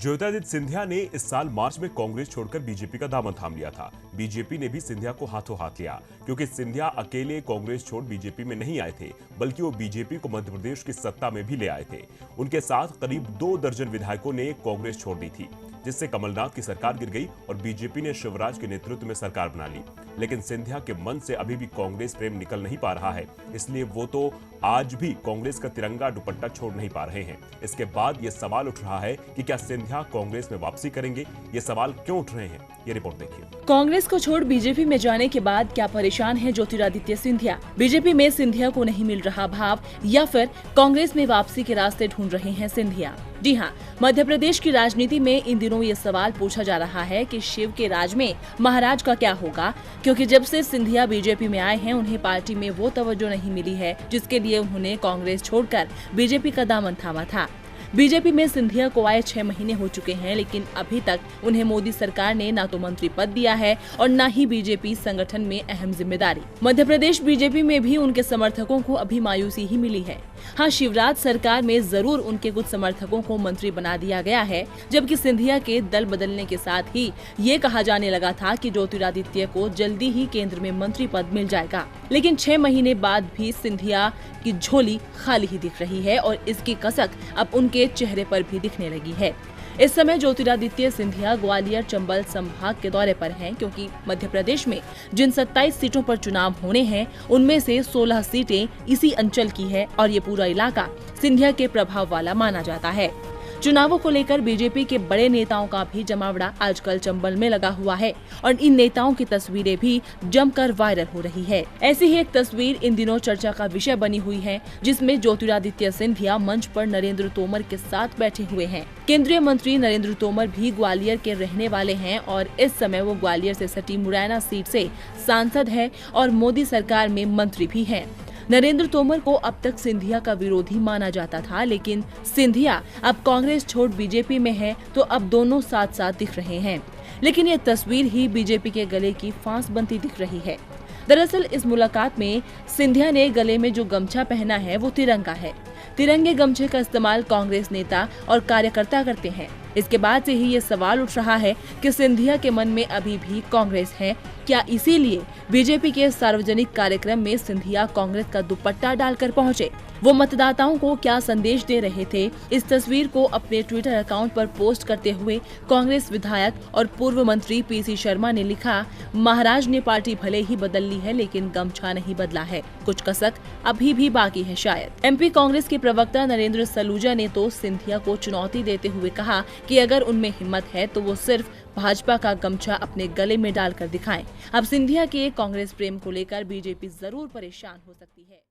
ज्योतिरादित्य सिंधिया ने इस साल मार्च में कांग्रेस छोड़कर बीजेपी का दामन थाम लिया था। बीजेपी ने भी सिंधिया को हाथों हाथ लिया, क्योंकि सिंधिया अकेले कांग्रेस छोड़ बीजेपी में नहीं आए थे, बल्कि वो बीजेपी को मध्य प्रदेश की सत्ता में भी ले आए थे। उनके साथ करीब 2 दर्जन विधायकों ने कांग्रेस छोड़ दी थी, जिससे कमलनाथ की सरकार गिर गई और बीजेपी ने शिवराज के नेतृत्व में सरकार बना ली। लेकिन सिंधिया के मन से अभी भी कांग्रेस प्रेम निकल नहीं पा रहा है, इसलिए वो तो आज भी कांग्रेस का तिरंगा दुपट्टा छोड़ नहीं पा रहे हैं। इसके बाद ये सवाल उठ रहा है कि क्या सिंधिया कांग्रेस में वापसी करेंगे? ये सवाल क्यों उठ रहे हैं, ये रिपोर्ट देखिए। कांग्रेस को छोड़ बीजेपी में जाने के बाद क्या परेशान है ज्योतिरादित्य सिंधिया? बीजेपी में सिंधिया को नहीं मिल रहा भाव, या फिर कांग्रेस में वापसी के रास्ते ढूंढ रहे हैं सिंधिया? जी हाँ, मध्य प्रदेश की राजनीति में इन दिनों ये सवाल पूछा जा रहा है कि शिव के राज में महाराज का क्या होगा, क्योंकि जब से सिंधिया बीजेपी में आए हैं उन्हें पार्टी में वो तवज्जो नहीं मिली है जिसके लिए उन्होंने कांग्रेस छोड़कर बीजेपी का दामन थामा था। बीजेपी में सिंधिया को आए 6 महीने हो चुके हैं, लेकिन अभी तक उन्हें मोदी सरकार ने ना तो मंत्री पद दिया है और न ही बीजेपी संगठन में अहम जिम्मेदारी। मध्य प्रदेश बीजेपी में भी उनके समर्थकों को अभी मायूसी ही मिली है। हाँ, शिवराज सरकार में जरूर उनके कुछ समर्थकों को मंत्री बना दिया गया है, जबकि सिंधिया के दल बदलने के साथ ही ये कहा जाने लगा था कि ज्योतिरादित्य को जल्दी ही केंद्र में मंत्री पद मिल जाएगा। लेकिन 6 महीने बाद भी सिंधिया की झोली खाली ही दिख रही है और इसकी कसक अब उनके चेहरे पर भी दिखने लगी है। इस समय ज्योतिरादित्य सिंधिया ग्वालियर चंबल संभाग के दौरे पर हैं, क्योंकि मध्य प्रदेश में जिन 27 सीटों पर चुनाव होने हैं उनमें से 16 सीटें इसी अंचल की है और ये पूरा इलाका सिंधिया के प्रभाव वाला माना जाता है। चुनावों को लेकर बीजेपी के बड़े नेताओं का भी जमावड़ा आजकल चंबल में लगा हुआ है और इन नेताओं की तस्वीरें भी जमकर वायरल हो रही है। ऐसी ही एक तस्वीर इन दिनों चर्चा का विषय बनी हुई है, जिसमें ज्योतिरादित्य सिंधिया मंच पर नरेंद्र तोमर के साथ बैठे हुए हैं। केंद्रीय मंत्री नरेंद्र तोमर भी ग्वालियर के रहने वाले हैं और इस समय वो ग्वालियर से सटी मुरैना सीट से सांसद है और मोदी सरकार में मंत्री भी हैं। नरेंद्र तोमर को अब तक सिंधिया का विरोधी माना जाता था, लेकिन सिंधिया अब कांग्रेस छोड़ बीजेपी में है तो अब दोनों साथ साथ दिख रहे हैं। लेकिन ये तस्वीर ही बीजेपी के गले की फांस बनती दिख रही है। दरअसल इस मुलाकात में सिंधिया ने गले में जो गमछा पहना है वो तिरंगा है। तिरंगे गमछे का इस्तेमाल कांग्रेस नेता और कार्यकर्ता करते हैं। इसके बाद से ही ये सवाल उठ रहा है कि सिंधिया के मन में अभी भी कांग्रेस है क्या? इसीलिए बीजेपी के सार्वजनिक कार्यक्रम में सिंधिया कांग्रेस का दुपट्टा डालकर पहुंचे। वो मतदाताओं को क्या संदेश दे रहे थे? इस तस्वीर को अपने ट्विटर अकाउंट पर पोस्ट करते हुए कांग्रेस विधायक और पूर्व मंत्री पीसी शर्मा ने लिखा, महाराज ने पार्टी भले ही बदल ली है लेकिन गमछा नहीं बदला है, कुछ कसक अभी भी बाकी है शायद। एमपी कांग्रेस के प्रवक्ता नरेंद्र सलूजा ने तो सिंधिया को चुनौती देते हुए कहा कि अगर उनमें हिम्मत है तो वो सिर्फ भाजपा का गमछा अपने गले में डालकर दिखाएं। अब सिंधिया के कांग्रेस प्रेम को लेकर बीजेपी जरूर परेशान हो सकती है।